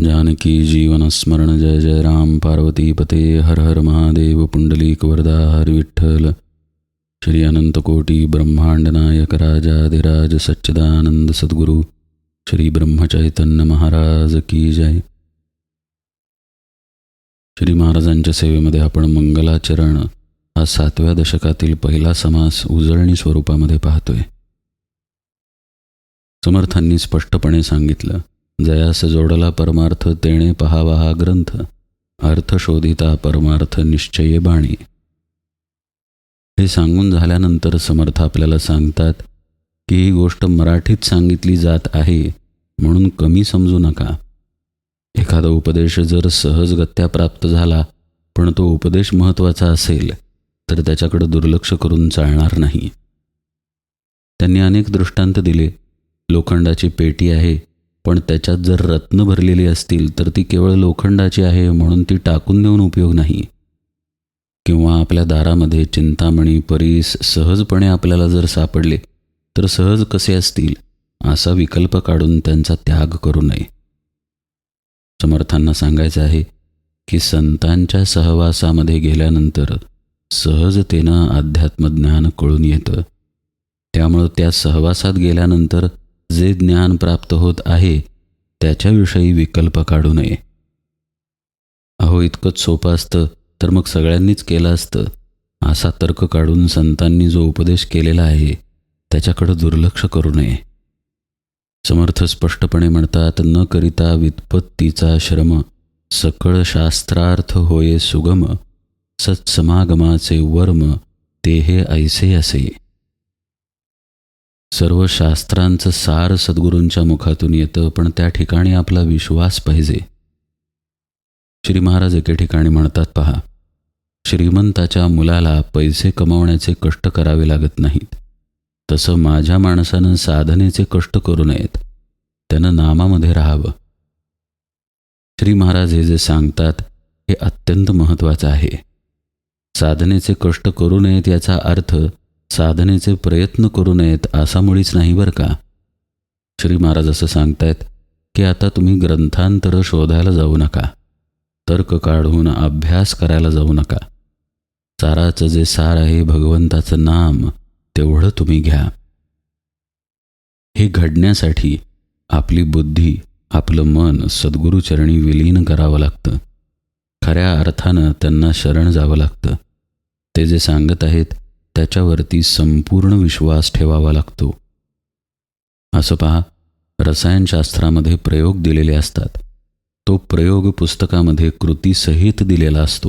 जानकी जीवन स्मरण जय जय राम पार्वती पते हर हर महादेव पुंडलीक वरदा हरि विठ्ठल श्री अनंतकोटी ब्रह्मांड नायक राजाधिराज सच्चिदानंद सद्गुरु श्री ब्रह्मचैतन्य महाराज की जय. श्री महाराजांच्या सेवेमध्ये आपण मंगलाचरण हा 7व्या दशकातील पहिला समास उजळणी स्वरूपामध्ये पाहतोय. समर्थांनी स्पष्टपणे सांगितलं, जयास जोडला परमार्थ तेणे पहावा हा ग्रंथ, अर्थ शोधिता परमार्थ निश्चये बाणी. हे सांगून झाल्यानंतर समर्थ आपल्याला सांगतात की ही गोष्ट मराठीत सांगितली जात आहे म्हणून कमी समजू नका. एखादा उपदेश जर सहजगत्या प्राप्त झाला पण तो उपदेश महत्त्वाचा असेल तर त्याच्याकडे दुर्लक्ष करून चालणार नाही. त्यांनी अनेक दृष्टांत दिले. लोखंडाची पेटी आहे पण त्याच्यात जर रत्न भरलेली असतील तर ती केवळ लोखंडाची आहे म्हणून ती टाकून देऊन उपयोग नाही. किंवा आपल्या दारामध्ये चिंतामणी परीस सहजपणे आपल्याला जर सापडले तर सहज कसे असतील असा विकल्प काढून त्यांचा त्याग करू नये. समर्थांना सांगायचं आहे की संतांच्या सहवासामध्ये गेल्यानंतर सहजतेनं अध्यात्मज्ञान कळून येतं. त्यामुळं त्या सहवासात गेल्यानंतर जे ज्ञान प्राप्त होत आहे त्याच्याविषयी विकल्प काढू नये. अहो, इतकंच सोपं असतं तर मग सगळ्यांनीच केलं असतं असा तर्क काढून संतांनी जो उपदेश केलेला आहे त्याच्याकडं दुर्लक्ष करू नये. समर्थ स्पष्टपणे म्हणतात, न करिता व्युत्पत्तीचा श्रम सकळ शास्त्रार्थ होये सुगम, सत्समागमाचे वर्म ते हे ऐसे असे. सर्व शास्त्रांचं सार सद्गुरूंच्या मुखातून येतं पण त्या ठिकाणी आपला विश्वास पाहिजे. श्री महाराज एके ठिकाणी म्हणतात, पहा, श्रीमंताच्या मुलाला पैसे कमावण्याचे कष्ट करावे लागत नाहीत, तसं माझ्या माणसानं साधनेचे कष्ट करू नयेत, त्यानं नामामध्ये राहावं. श्री महाराज हे जे सांगतात हे अत्यंत महत्त्वाचं आहे. साधनेचे कष्ट करू नयेत याचा अर्थ साधनेचे प्रयत्न करू नयेत असा मुळीच नाही बरं का. श्री महाराज असं सांगतायत की आता तुम्ही ग्रंथांतर शोधायला जाऊ नका, तर्क काढून अभ्यास करायला जाऊ नका. साराचं जे सार आहे भगवंताचं नाम तेवढं तुम्ही घ्या. हे घडण्यासाठी आपली बुद्धी आपलं मन सद्गुरूचरणी विलीन करावं लागतं. खऱ्या अर्थानं त्यांना शरण जावं लागतं. ते जे सांगत आहेत त्याच्यावरती संपूर्ण विश्वास ठेवावा लागतो. असं पहा, रसायनशास्त्रामध्ये प्रयोग दिलेले असतात. तो प्रयोग पुस्तकामध्ये कृतीसहित दिलेला असतो.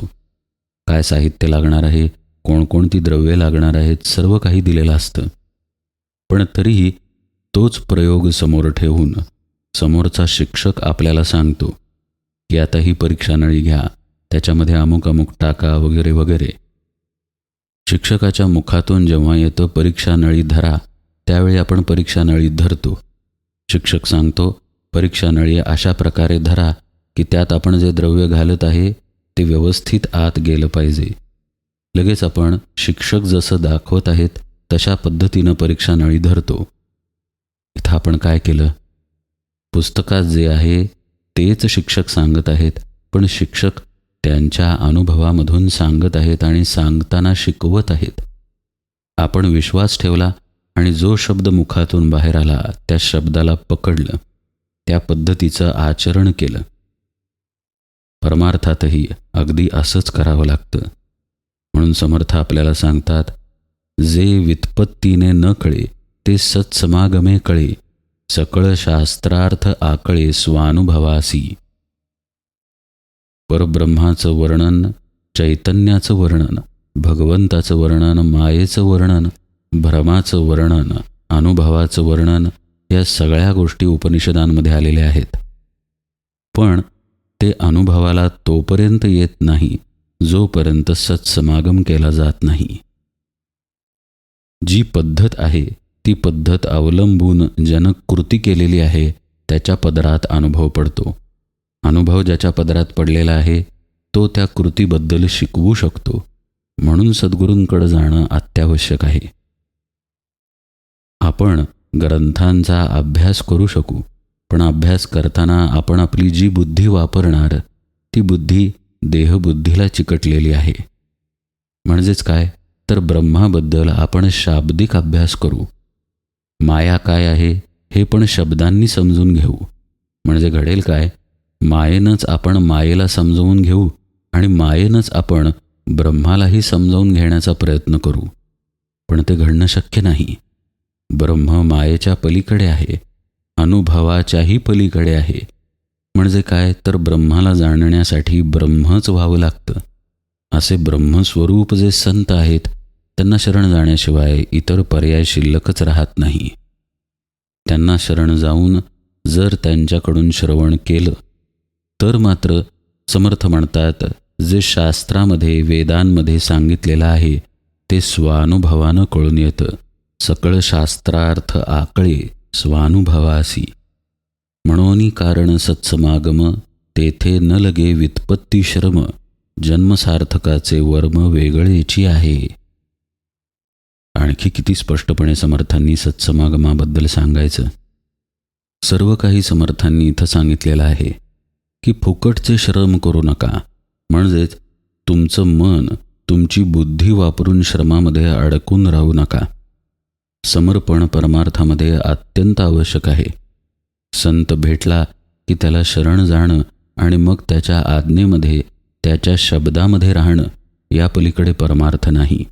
काय साहित्य लागणार आहे, कोणकोणती द्रव्ये लागणार आहेत, सर्व काही दिलेलं असतं. पण तरीही तोच प्रयोग समोर ठेवून समोरचा शिक्षक आपल्याला सांगतो की आता ही परीक्षा नळी घ्या, त्याच्यामध्ये अमुक अमुक टाका वगैरे वगैरे. शिक्षकाच्या मुखातून जेव्हा येतं परीक्षा नळी धरा, त्यावेळी आपण परीक्षा नळी धरतो. शिक्षक सांगतो परीक्षा नळी अशा प्रकारे धरा की त्यात आपण जे द्रव्य घालत आहे ते व्यवस्थित आत गेलं पाहिजे. लगेच आपण शिक्षक जसं दाखवत आहेत तशा पद्धतीनं परीक्षा नळी धरतो. इथं आपण काय केलं, पुस्तकात जे आहे तेच शिक्षक सांगत आहेत पण शिक्षक त्यांच्या अनुभवामधून सांगत आहेत आणि सांगताना शिकवत आहेत. आपण विश्वास ठेवला आणि जो शब्द मुखातून बाहेर आला त्या शब्दाला पकडलं, त्या पद्धतीचं आचरण केलं. परमार्थातही अगदी असंच करावं लागतं. म्हणून समर्थ आपल्याला सांगतात, जे व्युत्पत्तीने न कळे ते सत्समागमे कळे, सकळ शास्त्रार्थ आकळे स्वानुभवासी. परब्रह्माचं वर्णन, चैतन्याचं वर्णन, भगवंताचं वर्णन, मायेचं वर्णन, भ्रमाचं वर्णन, अनुभवाचं वर्णन या सगळ्या गोष्टी उपनिषदांमध्ये आलेल्या आहेत. पण ते अनुभवाला तोपर्यंत येत नाही जोपर्यंत सत्समागम केला जात नाही. जी पद्धत आहे ती पद्धत अवलंबून ज्यानं कृती केलेली आहे त्याच्या पदरात अनुभव पडतो. अनुभव ज्याच्या पदरात पडलेला आहे तो त्या कृतीबद्दल शिकवू शकतो. म्हणून सद्गुरूंकडे जाणं अत्यावश्यक आहे. आपण ग्रंथांचा अभ्यास करू शकू पण अभ्यास करताना आपण आपली जी बुद्धी वापरणार ती बुद्धी देहबुद्धीला चिकटलेली आहे. म्हणजेच काय तर ब्रह्माबद्दल आपण शाब्दिक अभ्यास करू. माया काय आहे हे पण शब्दांनी समजून घेऊ. म्हणजे घडेल काय, मायेनंच आपण मायेला समजवून घेऊ आणि मायेनंच आपण ब्रह्मालाही समजावून घेण्याचा प्रयत्न करू. पण ते घडणं शक्य नाही. ब्रह्म मायेच्या पलीकडे आहे, अनुभवाच्याही पलीकडे आहे. म्हणजे काय तर ब्रह्माला जाणण्यासाठी ब्रह्मच व्हावं लागतं. असे ब्रह्मस्वरूप जे संत आहेत त्यांना शरण जाण्याशिवाय इतर पर्याय शिल्लकच राहत नाही. त्यांना शरण जाऊन जर त्यांच्याकडून श्रवण केलं तर मात्र समर्थ म्हणतात जे शास्त्रामध्ये वेदांमध्ये सांगितलेलं आहे ते स्वानुभवानं कळून येतं. सकळ शास्त्रार्थ आकळे स्वानुभवासी. म्हणून कारण सत्समागम तेथे न लगे व्युत्पत्ती श्रम. जन्मसार्थकाचे वर्म वेगळेची आहे. आणखी किती स्पष्टपणे समर्थांनी सत्समागमाबद्दल सांगायचं. सर्व काही समर्थांनी इथं सांगितलेलं आहे की फुकटचे श्रम करू नका. म्हणजेच तुमचं मन तुमची बुद्धी वापरून श्रमामध्ये अडकून राहू नका. समर्पण परमार्थामध्ये अत्यंत आवश्यक आहे. संत भेटला की त्याला शरण जाणं आणि मग त्याच्या आज्ञेमध्ये त्याच्या शब्दामध्ये राहणं या पलीकडे परमार्थ नाही.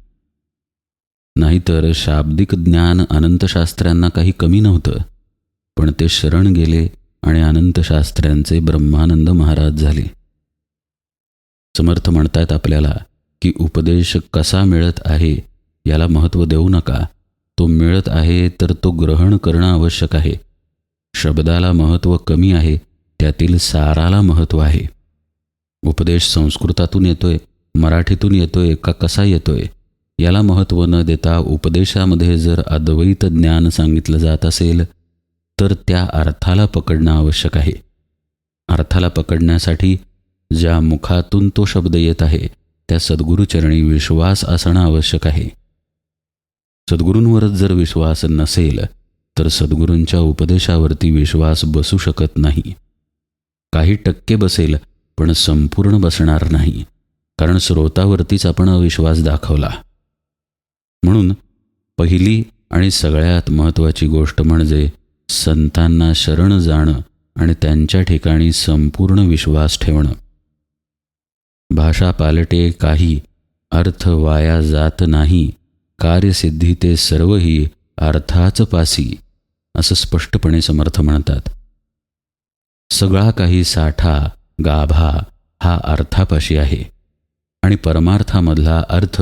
नाहीतर शाब्दिक ज्ञान अनंतशास्त्र्यांना काही कमी नव्हतं, पण ते शरण गेले आणि अनंतशास्त्र्यांचे ब्रह्मानंद महाराज झाले. समर्थ म्हणतात आपल्याला की उपदेश कसा मिळत आहे याला महत्त्व देऊ नका. तो मिळत आहे तर तो ग्रहण करणं आवश्यक आहे. शब्दाला महत्त्व कमी आहे, त्यातील साराला महत्त्व आहे. उपदेश संस्कृतातून येतोय, मराठीतून येतोय का कसा येतोय याला महत्त्व न देता उपदेशामध्ये जर अद्वैत ज्ञान सांगितलं जात असेल तर त्या अर्थाला पकडणं आवश्यक आहे. अर्थाला पकडण्यासाठी ज्या मुखातून तो शब्द येत आहे त्या सद्गुरूचरणी विश्वास असणं आवश्यक आहे. सद्गुरूंवरच जर विश्वास नसेल तर सद्गुरूंच्या उपदेशावरती विश्वास बसू शकत नाही. काही टक्के बसेल पण संपूर्ण बसणार नाही, कारण श्रोतावरतीच आपण अविश्वास दाखवला. म्हणून पहिली आणि सगळ्यात महत्त्वाची गोष्ट म्हणजे संतांना शरण जाणं आणि त्यांच्या ठिकाणी संपूर्ण विश्वास ठेवणं. भाषा पालटे काही, अर्थ वाया जात नाही, कार्यसिद्धी ते सर्वही अर्थाच पासी, असं स्पष्टपणे समर्थ म्हणतात. सगळा काही साठा गाभा हा अर्थापाशी आहे आणि परमार्थामधला अर्थ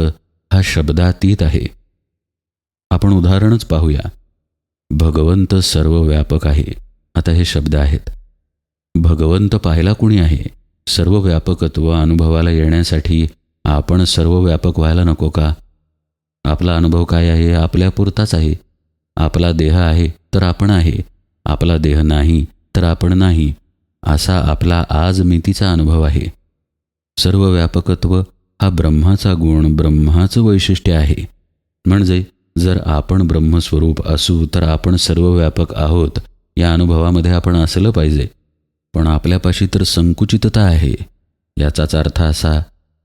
हा शब्दातीत आहे. आपण उदाहरणच पाहूया. भगवंत सर्व व्यापक आहे. आता हे शब्द आहेत. भगवंत पाहायला कुणी आहे? सर्व व्यापकत्व अनुभवाला येण्यासाठी आपण सर्व व्यापक व्हायला नको का? आपला अनुभव काय आहे? आपल्यापुरताच आहे. आपला देह आहे तर आपण आहे, आपला देह नाही तर आपण नाही, असा आपला आज मितीचा अनुभव आहे. सर्व व्यापकत्व हा ब्रह्माचा गुण, ब्रह्माचं वैशिष्ट्य आहे. म्हणजे जर आपण ब्रह्मस्वरूप असू तर आपण सर्व व्यापक आहोत या अनुभवामध्ये आपण असलं पाहिजे. पण आपल्यापाशी तर संकुचितता आहे. याचाच अर्थ असा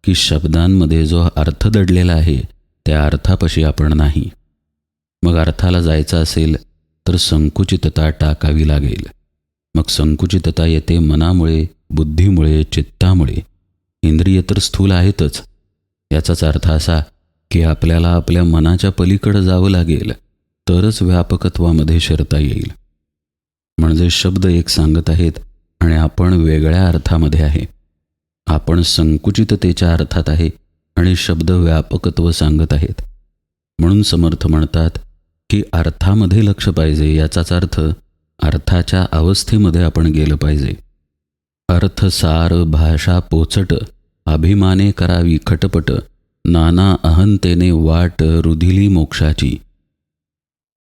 की शब्दांमध्ये जो अर्थ दडलेला आहे त्या अर्थापाशी आपण नाही. मग अर्थाला जायचं असेल तर संकुचितता टाकावी लागेल. मग संकुचितता येते मनामुळे, बुद्धीमुळे, चित्तामुळे. इंद्रिय तर स्थूल आहेतच. याचाच अर्थ असा की आपल्याला आपल्या मनाच्या पलीकडे जावं लागेल तरच व्यापकत्वामध्ये शिरता येईल. म्हणजे शब्द एक सांगत आहेत आणि आपण वेगळ्या अर्थामध्ये आहे. आपण संकुचिततेच्या अर्थात आहे आणि शब्द व्यापकत्व सांगत आहेत. म्हणून समर्थ म्हणतात की अर्थामध्ये लक्ष पाहिजे. याचाच अर्थ अर्थाच्या अवस्थेमध्ये आपण गेलं पाहिजे. अर्थ सार भाषा पोचट, अभिमाने करावी खटपट, नाना अहंतेने वाट रुधिली मोक्षाची.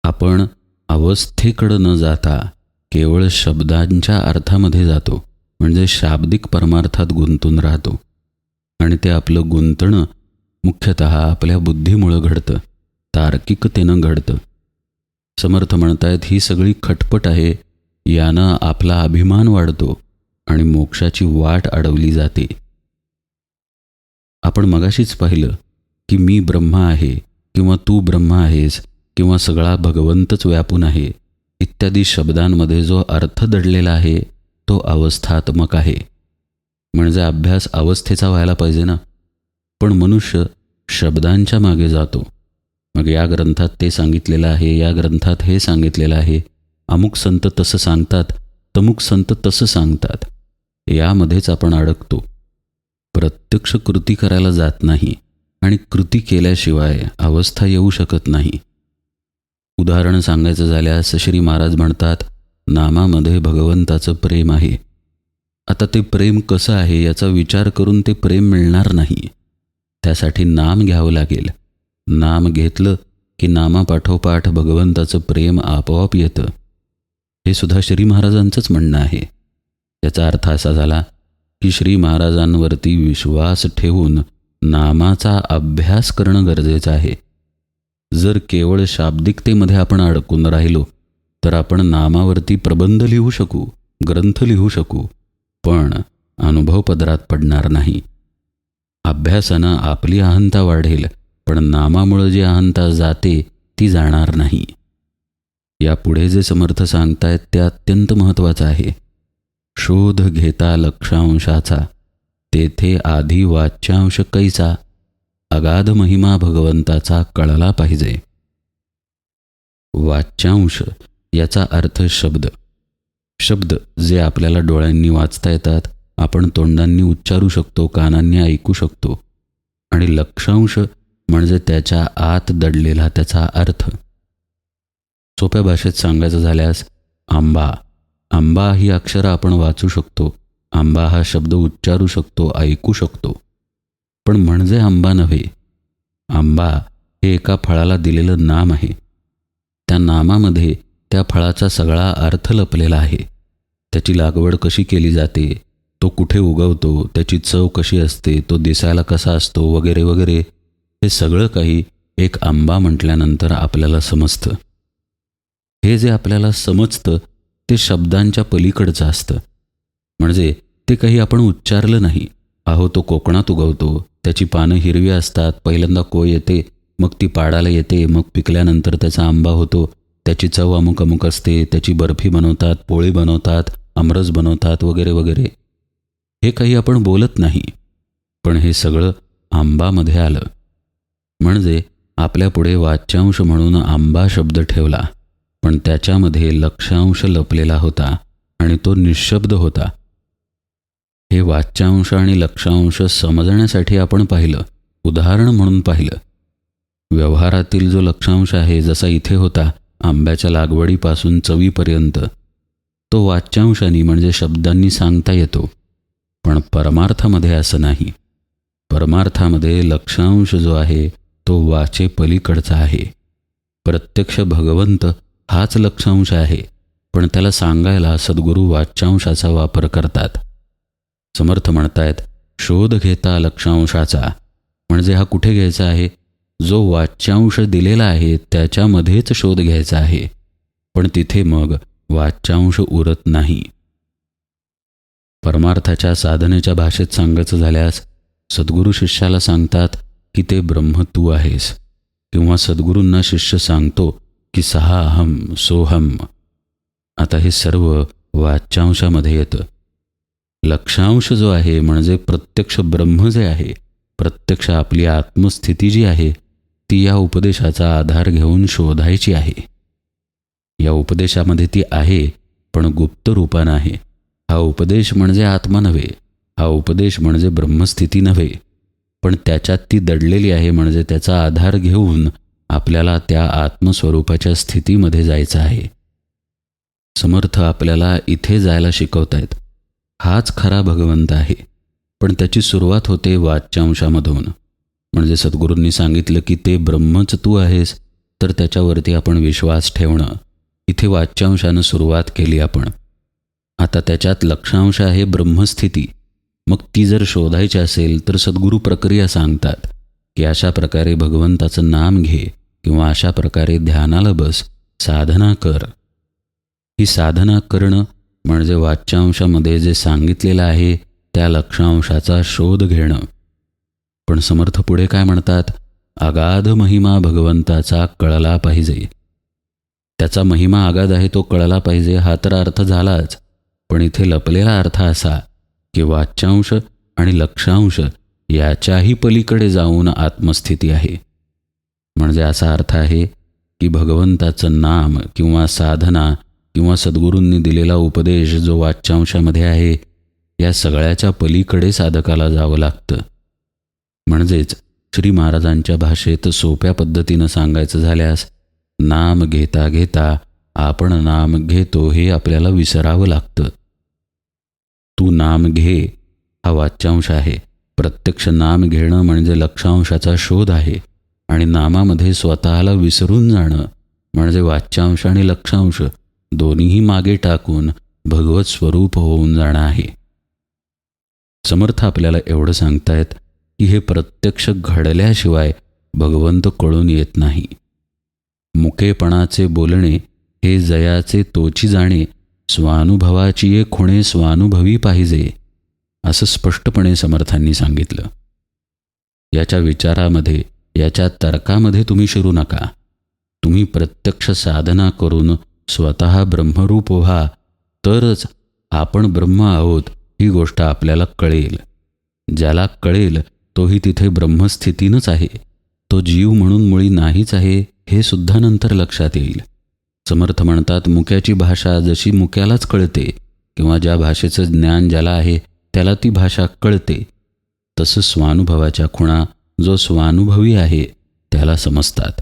आपण अवस्थेकडं न जाता केवळ शब्दांच्या अर्थामध्ये जातो. म्हणजे शाब्दिक परमार्थात गुंतून राहतो आणि ते आपलं गुंतणं मुख्यतः आपल्या बुद्धीमुळं घडतं, तार्किकतेनं घडतं. समर्थ म्हणतायत ही सगळी खटपट आहे. यानं आपला अभिमान वाढतो आणि मोक्षाची वाट अडवली जाते. आपण मगाशीच पाहिलं की मी ब्रह्मा आहे किंवा तू ब्रह्मा आहेस किंवा सगळा भगवंतच व्यापून आहे इत्यादी शब्दांमध्ये जो अर्थ दडलेला आहे तो अवस्थात्मक आहे. म्हणजे अभ्यास अवस्थेचा व्हायला पाहिजे ना. पण मनुष्य शब्दांच्या मागे जातो. मग या ग्रंथात ते सांगितलेलं आहे, या ग्रंथात हे सांगितलेलं आहे, अमुक संत तसं सांगतात, तमुक संत तसं सांगतात, यामध्येच आपण अडकतो. प्रत्यक्ष कृती करायला जात नाही आणि कृती केल्याशिवाय अवस्था येऊ शकत नाही. उदाहरण सांगायचं झाल्यास श्री महाराज म्हणतात, नामामध्ये भगवंताचं प्रेम आहे. आता ते प्रेम कसं आहे याचा विचार करून ते प्रेम मिळणार नाही. त्यासाठी नाम घ्यावं लागेल. नाम घेतलं की नामापाठोपाठ भगवंताचं प्रेम आपोआप येतं. हे सुद्धा श्री महाराजांचंच म्हणणं आहे. याचा अर्थ असा झाला की श्री महाराजांवरती विश्वास ठेवून नामाचा अभ्यास करणं गरजेचं आहे. जर केवळ शाब्दिकतेमध्ये आपण अडकून राहिलो तर आपण नामावरती प्रबंध लिहू शकू, ग्रंथ लिहू शकू, पण अनुभवपदरात पडणार नाही. अभ्यासानं आपली अहंता वाढेल, पण नामामुळे जी अहंता जाते ती जाणार नाही. यापुढे जे समर्थ सांगतायत ते अत्यंत महत्त्वाचं आहे. शोध घेता लक्षांशाचा, तेथे आधी वाच्यांश कैसा, अगाध महिमा भगवंताचा कळला पाहिजे. वाच्यांश याचा अर्थ शब्द. शब्द जे आपल्याला डोळ्यांनी वाचता येतात, आपण तोंडांनी उच्चारू शकतो, कानांनी ऐकू शकतो. आणि लक्षांश म्हणजे त्याच्या आत दडलेला त्याचा अर्थ. सोप्या भाषेत सांगायचं झाल्यास आंबा. आंबा ही अक्षरं आपण वाचू शकतो, आंबा हा शब्द उच्चारू शकतो, ऐकू शकतो. पण म्हणजे आंबा नव्हे. आंबा हे एका फळाला दिलेलं नाम आहे. त्या नामामध्ये त्या फळाचा सगळा अर्थ लपलेला आहे. त्याची लागवड कशी केली जाते, तो कुठे उगवतो, त्याची चव कशी असते, तो दिसायला कसा असतो, वगैरे वगैरे, हे सगळं काही एक आंबा म्हटल्यानंतर आपल्याला समजतं. हे जे आपल्याला समजतं ते शब्दांच्या पलीकडचं असतं. म्हणजे ते काही आपण उच्चारलं नाही. अहो तो कोकणात उगवतो, त्याची पानं हिरवी असतात, पहिल्यांदा कोय येते, मग ती पाडाला येते, मग पिकल्यानंतर त्याचा आंबा होतो, त्याची चव अमुक अमुक असते, त्याची बर्फी बनवतात, पोळी बनवतात, आमरस बनवतात, वगैरे वगैरे. हे काही आपण बोलत नाही, पण हे सगळं आंबामध्ये आलं. म्हणजे आपल्यापुढे वाच्यांश म्हणून आंबा शब्द ठेवला, पण त्याच्यामध्ये लक्षांश लपलेला होता आणि तो निःशब्द होता. हे वाच्यांश आणि लक्षांश समजण्यासाठी आपण पाहिलं, उदाहरण म्हणून पाहिलं. व्यवहारातील जो लक्षांश आहे, जसा इथे होता आंब्याच्या लागवडीपासून चवीपर्यंत, तो वाच्यांशांनी म्हणजे शब्दांनी सांगता येतो. पण परमार्थामध्ये असं नाही. परमार्थामध्ये लक्षांश जो आहे तो वाचे पलीकडचा आहे. प्रत्यक्ष भगवंत हाच लक्षांश आहे, पण त्याला सांगायला सद्गुरू वाच्यांशाचा वापर करतात. समर्थ म्हणतायत, शोध घेता लक्षांशाचा, म्हणजे हा कुठे घ्यायचा आहे, जो वाच्यांश दिलेला आहे त्याच्यामध्येच शोध घ्यायचा आहे. पण तिथे मग वाच्यांश उरत नाही. परमार्थाच्या साधनेच्या भाषेत सांगायचं झाल्यास सद्गुरू शिष्याला सांगतात की ते ब्रह्म तू आहेस, किंवा सद्गुरूंना शिष्य सांगतो की सहा अहम सोहम. आता हे सर्व वाच्यांशामध्ये येतं. लक्षांश जो आहे म्हणजे प्रत्यक्ष ब्रह्म जे आहे, प्रत्यक्ष आपली आत्मस्थिती जी आहे, ती या उपदेशाचा आधार घेऊन शोधायची आहे. या उपदेशामध्ये ती आहे, पण गुप्त रूपानं आहे. हा उपदेश म्हणजे आत्मा नव्हे, हा उपदेश म्हणजे ब्रह्मस्थिती नव्हे, पण त्याच्यात ती दडलेली आहे. म्हणजे त्याचा आधार घेऊन आपल्याला त्या आत्मस्वरूपाच्या स्थितीमध्ये जायचं आहे. समर्थ आपल्याला इथे जायला शिकवतायत. हाच खरा भगवंत आहे, पण त्याची सुरुवात होते वाच्यांशामधून. म्हणजे सद्गुरूंनी सांगितलं की ते ब्रह्मच तू आहेस, तर त्याच्यावरती आपण विश्वास ठेवणं. इथे वाच्यांशानं सुरुवात केली आपण. आता त्याच्यात लक्षांश आहे ब्रह्मस्थिती. मग ती जर शोधायची असेल तर सद्गुरू प्रक्रिया सांगतात की अशा प्रकारे भगवंताचं नाम घे, किंवा अशा प्रकारे ध्यानाला बस, साधना कर. ही साधना करणं म्हणजे वाच्यांशामध्ये जे सांगितलेलं आहे त्या लक्षांशाचा शोध घेणं. पण समर्थ पुढे काय म्हणतात? अगाध महिमा भगवंताचा कळला पाहिजे. त्याचा महिमा अगाध आहे तो कळला पाहिजे हा तर अर्थ झालाच. पण इथे लपलेला अर्थ असा की वाच्यांश आणि लक्षांश याच्याही पलीकडे जाऊन आत्मस्थिती आहे. म्हणजे असा अर्थ आहे की भगवंताचं नाम किंवा साधना किंवा सद्गुरूंनी दिलेला उपदेश जो वाच्यांशामध्ये आहे या सगळ्याच्या पलीकडे साधकाला जावं लागतं. म्हणजेच श्री महाराजांच्या भाषेत सोप्या पद्धतीनं सांगायचं झाल्यास नाम घेता घेता आपण नाम घेतो हे आपल्याला विसरावं लागतं. तू नाम घे हा वाच्यांश आहे. प्रत्यक्ष नाम घेणं म्हणजे लक्षांशाचा शोध आहे आणि नामामध्ये स्वतःला विसरून जाणं म्हणजे वाच्यांश आणि लक्षांश दोन्हीही मागे टाकून भगवत स्वरूप होऊन जाणं आहे. समर्थ आपल्याला एवढं सांगतायत की हे प्रत्यक्ष घडल्याशिवाय भगवंत कळून येत नाही. मुकेपणाचे बोलणे हे जयाचे तोची जाणे, स्वानुभवाची ये खुणे स्वानुभवी पाहिजे, असं स्पष्टपणे समर्थांनी सांगितलं. याच्या विचारामध्ये याच्या तर्कामध्ये तुम्ही शिरू नका. तुम्ही प्रत्यक्ष साधना करून स्वतः ब्रह्मरूप व्हा तरच आपण ब्रह्म आहोत ही गोष्ट आपल्याला कळेल. ज्याला कळेल तोही तिथे ब्रह्मस्थितीनंच आहे. तो जीव म्हणून मुळी नाहीच आहे हे सुद्धा नंतर लक्षात येईल. समर्थ म्हणतात मुक्याची भाषा जशी मुक्यालाच कळते किंवा ज्या भाषेचं ज्ञान ज्याला आहे त्याला ती भाषा कळते तसं स्वानुभवाच्या खुणा जो स्वानुभवी आहे त्याला समजतात.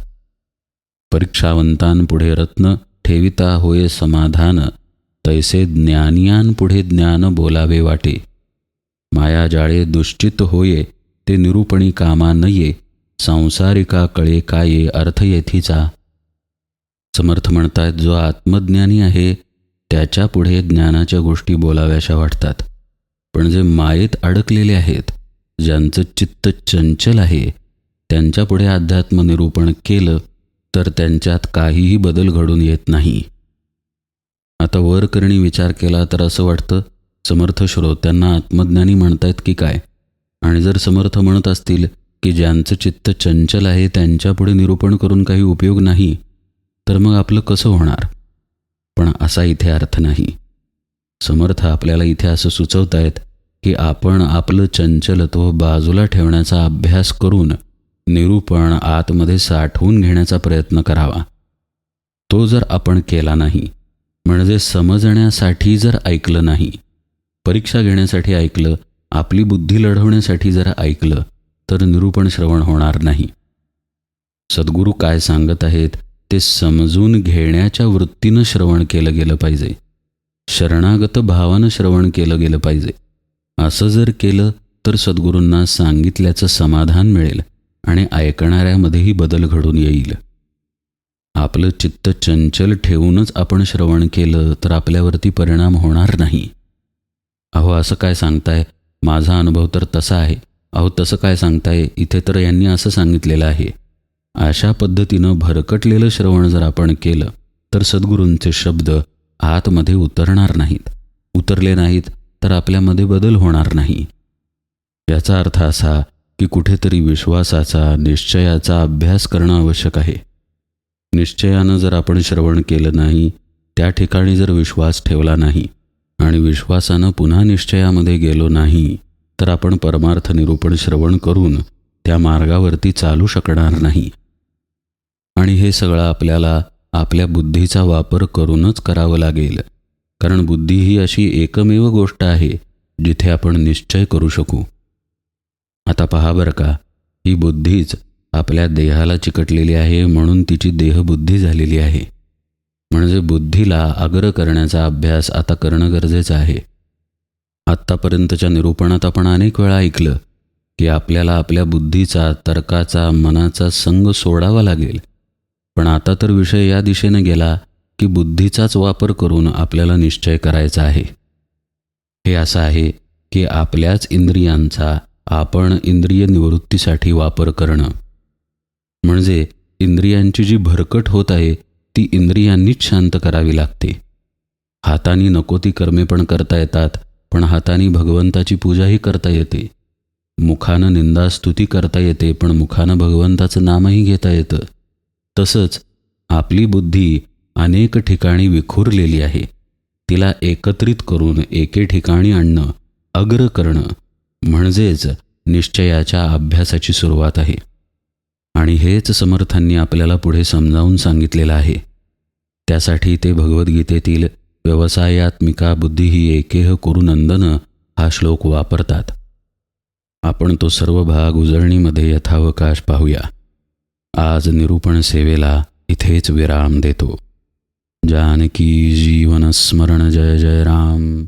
परीक्षावंतांपुढे रत्न ठेविता होय समाधान, तैसे ज्ञानियांपुढे ज्ञान बोलावे वाटे. माया जाळे दुश्चित होये ते निरूपणी कामा नये, संसारिका कळे काये अर्थ येथीचा. समर्थ म्हणतात जो आत्मज्ञानी आहे त्याच्यापुढे ज्ञानाच्या गोष्टी बोलाव्याशा वाटतात. पण जे मायेत अडकलेले आहेत, ज्यांचं चित्त चंचल आहे, त्यांच्यापुढे अध्यात्म निरूपण केलं तर त्यांच्यात काहीही बदल घडून येत नाही. आता वरकरणी विचार केला तर असं वाटतं समर्थ श्रोत्यांना आत्मज्ञानी म्हणतायत की काय. आणि जर समर्थ म्हणत असतील की ज्यांचं चित्त चंचल आहे त्यांच्यापुढे निरूपण करून काही उपयोग नाही तर मग आपलं कसं होणार. पण असा इथे अर्थ नाही. समर्थ आपल्याला इथे असं सुचवतायत की आपण आपलं चंचलत्व बाजूला ठेवण्याचा अभ्यास करून निरूपण आतमध्ये साठवून घेण्याचा प्रयत्न करावा. तो जर आपण केला नाही म्हणजे समजण्यासाठी जर ऐकलं नाही, परीक्षा घेण्यासाठी ऐकलं, आपली बुद्धी लढवण्यासाठी जर ऐकलं तर निरूपण श्रवण होणार नाही. सद्गुरू काय सांगत आहेत ते समजून घेण्याच्या वृत्तीनं श्रवण केलं गेलं पाहिजे. शरणागत भावानं श्रवण केलं गेलं पाहिजे. असं जर केलं तर सद्गुरूंना सांगितल्याचं समाधान मिळेल आणि ऐकणाऱ्यामध्येही बदल घडून येईल. आपलं चित्त चंचल ठेवूनच आपण श्रवण केलं तर आपल्यावरती परिणाम होणार नाही. अहो असं काय सांगताय, माझा अनुभव तर तसा आहे. अहो तसं काय सांगताय, इथे तर यांनी असं सांगितलेलं आहे. अशा पद्धतीनं भरकटलेलं श्रवण जर आपण केलं तर सद्गुरूंचे शब्द आतमध्ये उतरणार नाहीत. उतरले नाहीत तर आपल्यामध्ये बदल होणार नाही. याचा अर्थ असा की कुठेतरी विश्वासाचा, निश्चयाचा अभ्यास करणं आवश्यक आहे. निश्चयानं जर आपण श्रवण केलं नाही, त्या ठिकाणी जर विश्वास ठेवला नाही आणि विश्वासानं पुन्हा निश्चयामध्ये गेलो नाही तर आपण परमार्थ निरूपण श्रवण करून त्या मार्गावरती चालू शकणार नाही. आणि हे सगळं आपल्याला आपल्या बुद्धीचा वापर करूनच करावं लागेल. कारण बुद्धी ही अशी एकमेव गोष्ट आहे जिथे आपण निश्चय करू शकू. आता पहा बरं का, ही बुद्धीच आपल्या देहाला चिकटलेली आहे म्हणून तिची देहबुद्धी झालेली आहे. म्हणजे बुद्धीला आग्रह करण्याचा अभ्यास आता करणं गरजेचं आहे. आत्तापर्यंतच्या निरूपणात आपण अनेक वेळा ऐकलं की आपल्याला आपल्या बुद्धीचा, तर्काचा, मनाचा संग सोडावा लागेल. पण आता तर विषय या दिशेने गेला की बुद्धीचाच वापर करून आपल्याला निश्चय करायचा आहे. हे असं आहे की आपल्याच इंद्रियांचा आपण इंद्रिय निवृत्तीसाठी वापर करणं. म्हणजे इंद्रियांची जी भरकट होत आहे ती इंद्रियांनीच शांत करावी लागते. हाताने नको ती कर्मे पण करता येतात, पण हाताने भगवंताची पूजाही करता येते. मुखानं निंदास्तुती करता येते, पण मुखानं भगवंताचं नामही घेता येतं. तसंच आपली बुद्धी अनेक ठिकाणी विखुरलेली आहे. तिला एकत्रित करून एके ठिकाणी आणणं, अग्र करणं म्हणजेच निश्चयाच्या अभ्यासाची सुरुवात आहे. आणि हेच समर्थांनी आपल्याला पुढे समजावून सांगितलेलं आहे. त्यासाठी ते भगवद्गीतेतील व्यवसायात्मिका बुद्धी ही एकेह कुरुनंदन हा श्लोक वापरतात. आपण तो सर्व भाग उजळणीमध्ये यथावकाश पाहूया. आज निरूपण सेवेला इथेच विराम देतो. जानकी जीवन स्मरण जय जय राम.